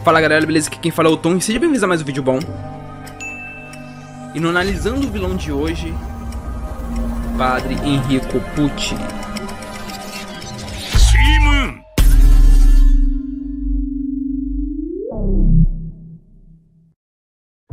Fala galera, beleza? Aqui quem fala é o Tom e seja bem-vindo a mais um vídeo bom. E no analisando o vilão de hoje, Padre Enrico Pucci.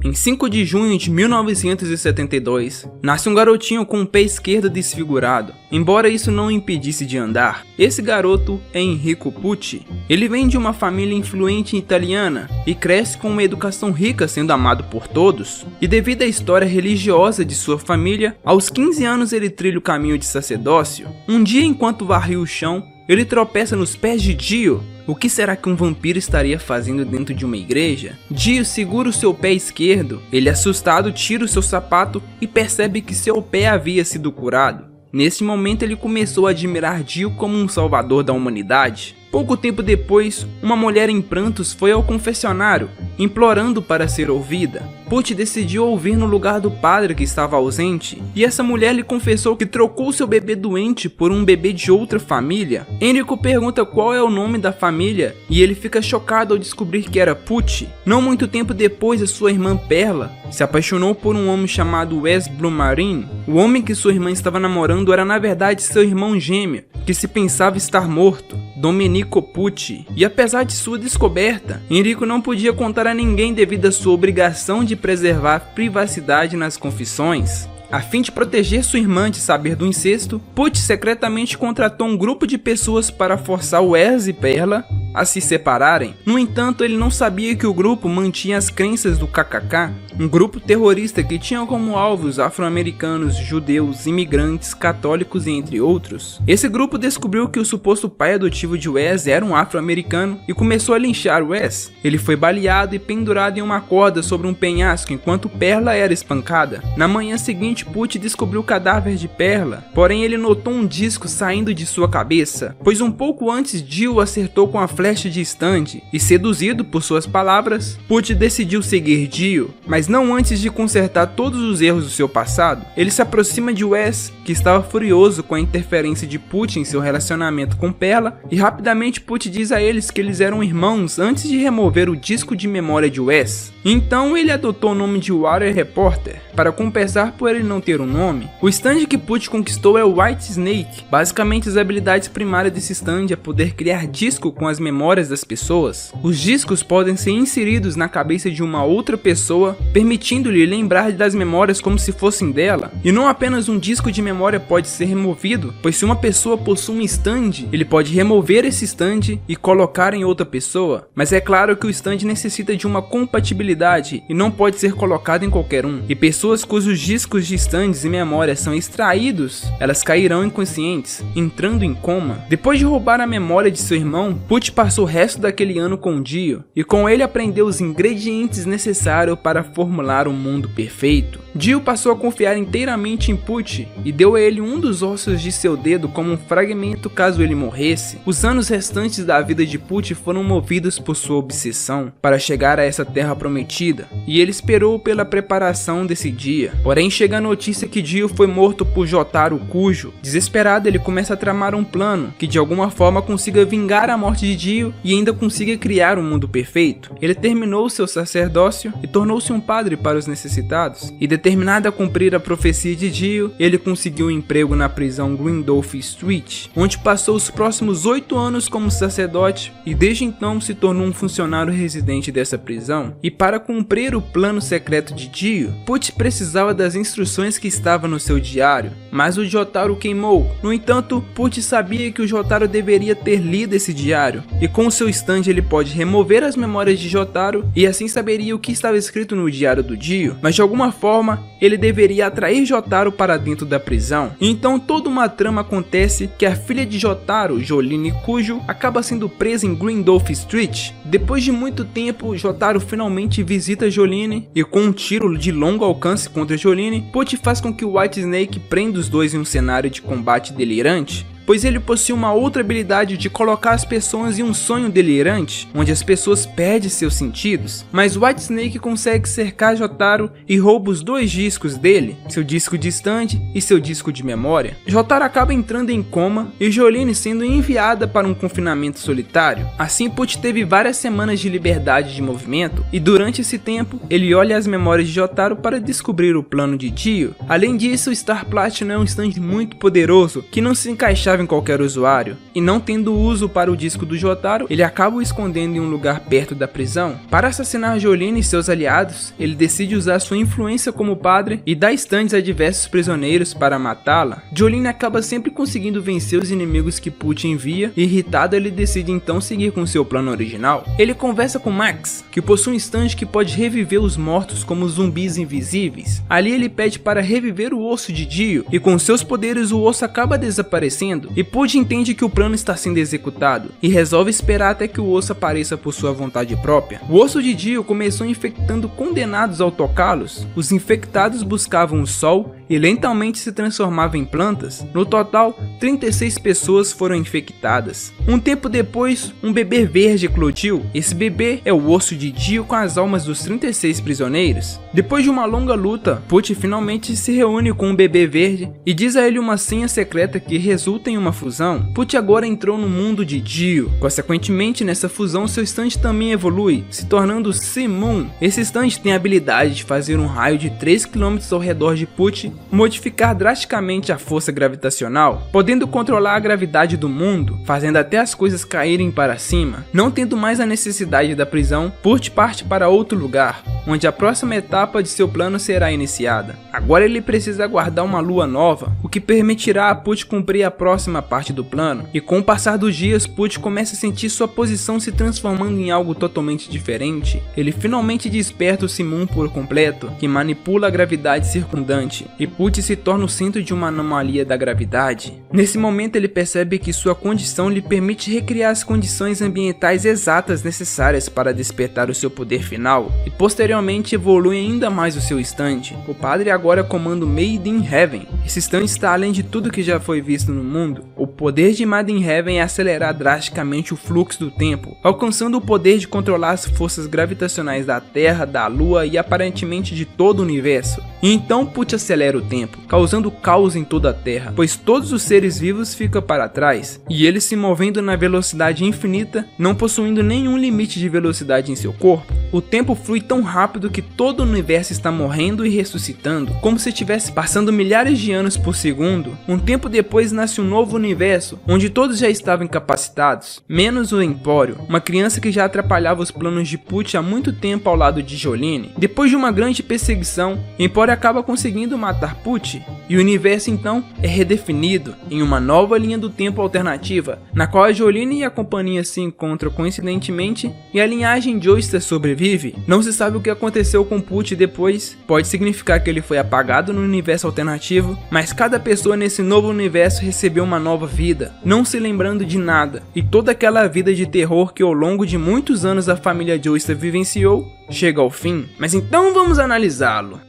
Em 5 de junho de 1972, nasce um garotinho com o pé esquerdo desfigurado, embora isso não o impedisse de andar. Esse garoto é Enrico Pucci. Ele vem de uma família influente italiana e cresce com uma educação rica, sendo amado por todos. E devido à história religiosa de sua família, aos 15 anos ele trilha o caminho de sacerdócio. Um dia, enquanto varria o chão, ele tropeça nos pés de Dio. O que será que um vampiro estaria fazendo dentro de uma igreja? Dio segura o seu pé esquerdo. Ele, assustado, tira o seu sapato e percebe que seu pé havia sido curado. Nesse momento ele começou a admirar Dio como um salvador da humanidade. Pouco tempo depois, uma mulher em prantos foi ao confessionário, implorando para ser ouvida. Pucci decidiu ouvir no lugar do padre que estava ausente, e essa mulher lhe confessou que trocou seu bebê doente por um bebê de outra família. Enrico pergunta qual é o nome da família, e ele fica chocado ao descobrir que era Pucci. Não muito tempo depois, a sua irmã Perla se apaixonou por um homem chamado Wes Blumarin. O homem que sua irmã estava namorando era na verdade seu irmão gêmeo, que se pensava estar morto, Domenico Pucci. E apesar de sua descoberta, Enrico não podia contar a ninguém devido à sua obrigação de preservar a privacidade nas confissões. A fim de proteger sua irmã de saber do incesto, Pucci secretamente contratou um grupo de pessoas para forçar Wes e Perla a se separarem. No entanto, ele não sabia que o grupo mantinha as crenças do KKK, um grupo terrorista que tinha como alvos afro-americanos, judeus, imigrantes, católicos e entre outros. Esse grupo descobriu que o suposto pai adotivo de Wes era um afro-americano e começou a linchar Wes. Ele foi baleado e pendurado em uma corda sobre um penhasco enquanto Perla era espancada. Na manhã seguinte, Pucci descobriu o cadáver de Perla, porém ele notou um disco saindo de sua cabeça, pois um pouco antes Dio acertou com a flecha de Stanley, e seduzido por suas palavras, Pucci decidiu seguir Dio, mas não antes de consertar todos os erros do seu passado. Ele se aproxima de Wes, que estava furioso com a interferência de Pucci em seu relacionamento com Perla, e rapidamente Pucci diz a eles que eles eram irmãos antes de remover o disco de memória de Wes. Então ele adotou o nome de Water Reporter, para compensar por ele não ter um nome. O stand que Pucci conquistou é o White Snake. Basicamente, as habilidades primárias desse stand é poder criar disco com as memórias das pessoas. Os discos podem ser inseridos na cabeça de uma outra pessoa, permitindo-lhe lembrar das memórias como se fossem dela. E não apenas um disco de memória pode ser removido, pois se uma pessoa possui um stand, ele pode remover esse stand e colocar em outra pessoa. Mas é claro que o stand necessita de uma compatibilidade e não pode ser colocado em qualquer um. E pessoas cujos discos de stands e memórias são extraídos, elas cairão inconscientes, entrando em coma. Depois de roubar a memória de seu irmão, Pucci passou o resto daquele ano com Dio, e com ele aprendeu os ingredientes necessários para formular um mundo perfeito. Dio passou a confiar inteiramente em Pucci e deu a ele um dos ossos de seu dedo como um fragmento caso ele morresse. Os anos restantes da vida de Pucci foram movidos por sua obsessão para chegar a essa terra prometida, e ele esperou pela preparação desse dia. Porém, chega a notícia que Dio foi morto por Jotaro Kujo. Desesperado, ele começa a tramar um plano que de alguma forma consiga vingar a morte de Dio e ainda consiga criar um mundo perfeito. Ele terminou seu sacerdócio e tornou-se um padre para os necessitados, e determinado a cumprir a profecia de Dio, ele conseguiu um emprego na prisão Grindolph Street, onde passou os próximos 8 anos como sacerdote e desde então se tornou um funcionário residente dessa prisão. E para cumprir o plano secreto de Dio, Pucci precisava das instruções que estavam no seu diário, mas o Jotaro queimou. No entanto, Pucci sabia que o Jotaro deveria ter lido esse diário, e com seu stand ele pode remover as memórias de Jotaro e assim saberia o que estava escrito no diário do Dio, mas de alguma forma ele deveria atrair Jotaro para dentro da prisão. Então toda uma trama acontece que a filha de Jotaro, Jolyne Kujo, acaba sendo presa em Grindolph Street. Depois de muito tempo, Jotaro finalmente visita Jolyne e com um tiro de longo alcance contra Jolyne, Pucci faz com que o White Snake prenda os dois em um cenário de combate delirante. pois ele possui uma outra habilidade de colocar as pessoas em um sonho delirante, onde as pessoas perdem seus sentidos. Mas White Snake consegue cercar Jotaro e rouba os 2 discos dele, seu disco de stand e seu disco de memória. Jotaro acaba entrando em coma e Jolyne sendo enviada para um confinamento solitário. Assim, Pucci teve várias semanas de liberdade de movimento e durante esse tempo ele olha as memórias de Jotaro para descobrir o plano de Dio. Além disso, o Star Platinum é um stand muito poderoso que não se encaixava em qualquer usuário, e não tendo uso para o disco do Jotaro, ele acaba o escondendo em um lugar perto da prisão. Para assassinar Jolyne e seus aliados, ele decide usar sua influência como padre e dá stands a diversos prisioneiros para matá-la. Jolyne acaba sempre conseguindo vencer os inimigos que Pucci envia, e irritado ele decide então seguir com seu plano original. Ele conversa com Max, que possui um stand que pode reviver os mortos como zumbis invisíveis. Ali ele pede para reviver o osso de Dio, e com seus poderes o osso acaba desaparecendo, e Pucci entende que o plano está sendo executado, e resolve esperar até que o osso apareça por sua vontade própria. O osso de Dio começou infectando condenados ao tocá-los. Os infectados buscavam o sol e lentamente se transformavam em plantas. No total, 36 pessoas foram infectadas. Um tempo depois, um bebê verde eclodiu. Esse bebê é o osso de Dio com as almas dos 36 prisioneiros. Depois de uma longa luta, Pucci finalmente se reúne com o bebê verde e diz a ele uma senha secreta que resulta em uma fusão. Pucci agora entrou no mundo de Dio. Consequentemente, nessa fusão, seu stand também evolui, se tornando Simon. Esse stand tem a habilidade de fazer um raio de 3 km ao redor de Pucci, modificar drasticamente a força gravitacional, podendo controlar a gravidade do mundo, fazendo até as coisas caírem para cima. Não tendo mais a necessidade da prisão, Pucci parte para outro lugar, onde a próxima etapa de seu plano será iniciada. Agora ele precisa aguardar uma lua nova, o que permitirá a Pucci cumprir a próxima parte do plano, e com o passar dos dias, Pucci começa a sentir sua posição se transformando em algo totalmente diferente. Ele finalmente desperta o Simon por completo, que manipula a gravidade circundante, e Pucci se torna o centro de uma anomalia da gravidade. Nesse momento ele percebe que sua condição lhe permite recriar as condições ambientais exatas necessárias para despertar o seu poder final, e posteriormente evolui ainda mais o seu stand. O padre agora comanda o Made in Heaven. Esse stand está além de tudo que já foi visto no mundo. O poder de Made in Heaven é acelerar drasticamente o fluxo do tempo, alcançando o poder de controlar as forças gravitacionais da Terra, da Lua e aparentemente de todo o universo. E então Pucci acelera o tempo, causando caos em toda a Terra, pois todos os seres vivos ficam para trás, e ele se movendo na velocidade infinita, não possuindo nenhum limite de velocidade em seu corpo. O tempo flui tão rápido que todo o universo está morrendo e ressuscitando, como se estivesse passando milhares de anos por segundo. Um tempo depois nasce um novo universo, onde todos já estavam incapacitados, menos o Empório, uma criança que já atrapalhava os planos de Pucci há muito tempo ao lado de Jolyne. Depois de uma grande perseguição, Empório acaba conseguindo matar Pucci, e o universo então é redefinido em uma nova linha do tempo alternativa, na qual a Jolyne e a companhia se encontram coincidentemente e a linhagem Joestar sobrevive. Não se sabe o que aconteceu com Pucci depois, pode significar que ele foi apagado no universo alternativo, mas cada pessoa nesse novo universo recebeu uma nova vida, não se lembrando de nada, e toda aquela vida de terror que ao longo de muitos anos a família Joestar vivenciou chega ao fim. Mas então vamos analisá-lo.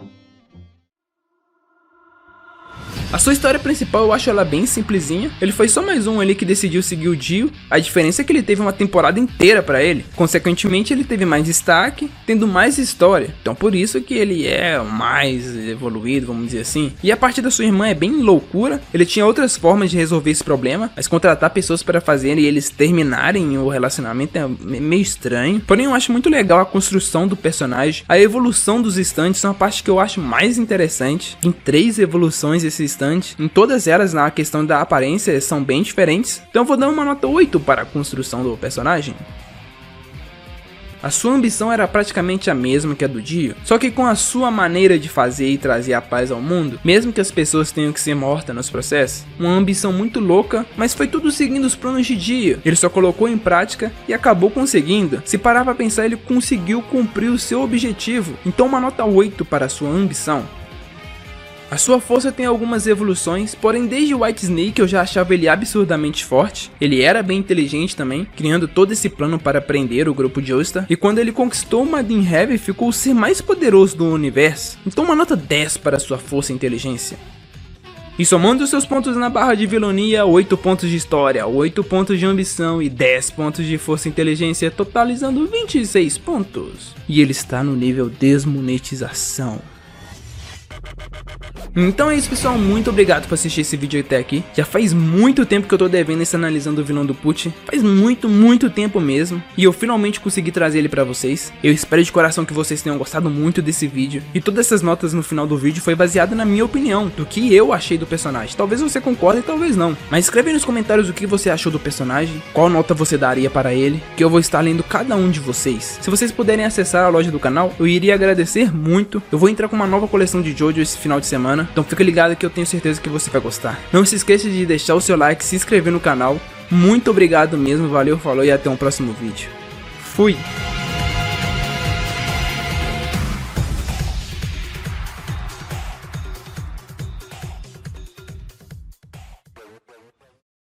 A sua história principal eu acho ela bem simplesinha, ele foi só mais um ali que decidiu seguir o Dio, a diferença é que ele teve uma temporada inteira pra ele, consequentemente ele teve mais destaque, tendo mais história, então por isso que ele é mais evoluído, vamos dizer assim. E a parte da sua irmã é bem loucura, ele tinha outras formas de resolver esse problema, mas contratar pessoas para fazerem e eles terminarem o relacionamento é meio estranho, porém eu acho muito legal a construção do personagem, a evolução dos stands são a parte que eu acho mais interessante, em 3 evoluções esses em todas elas na questão da aparência são bem diferentes, então eu vou dar uma nota 8 para a construção do personagem. A sua ambição era praticamente a mesma que a do Dio, só que com a sua maneira de fazer e trazer a paz ao mundo, mesmo que as pessoas tenham que ser mortas nos processos. Uma ambição muito louca, mas foi tudo seguindo os planos de Dio, ele só colocou em prática e acabou conseguindo. Se parar pra pensar, ele conseguiu cumprir o seu objetivo, então uma nota 8 para a sua ambição. A sua força tem algumas evoluções, porém desde White Snake eu já achava ele absurdamente forte. Ele era bem inteligente também, criando todo esse plano para prender o grupo Joestar. E quando ele conquistou Made in Heaven, ficou o ser mais poderoso do universo. Então uma nota 10 para sua força e inteligência. E somando os seus pontos na barra de vilania, 8 pontos de história, 8 pontos de ambição e 10 pontos de força e inteligência, totalizando 26 pontos. E ele está no nível desmonetização. Então é isso, pessoal, muito obrigado por assistir esse vídeo até aqui. Já faz muito tempo que eu tô devendo esse analisando o vilão do Pucci, faz muito tempo mesmo, e eu finalmente consegui trazer ele pra vocês. Eu espero de coração que vocês tenham gostado muito desse vídeo, e todas essas notas no final do vídeo foi baseada na minha opinião, do que eu achei do personagem. Talvez você concorde, talvez não, mas escreve aí nos comentários o que você achou do personagem, qual nota você daria para ele, que eu vou estar lendo cada um de vocês. Se vocês puderem acessar a loja do canal, eu iria agradecer muito. Eu vou entrar com uma nova coleção de Jojo esse final de semana, então fica ligado que eu tenho certeza que você vai gostar. Não se esqueça de deixar o seu like, se inscrever no canal. Muito obrigado mesmo, valeu, falou e até um próximo vídeo. Fui!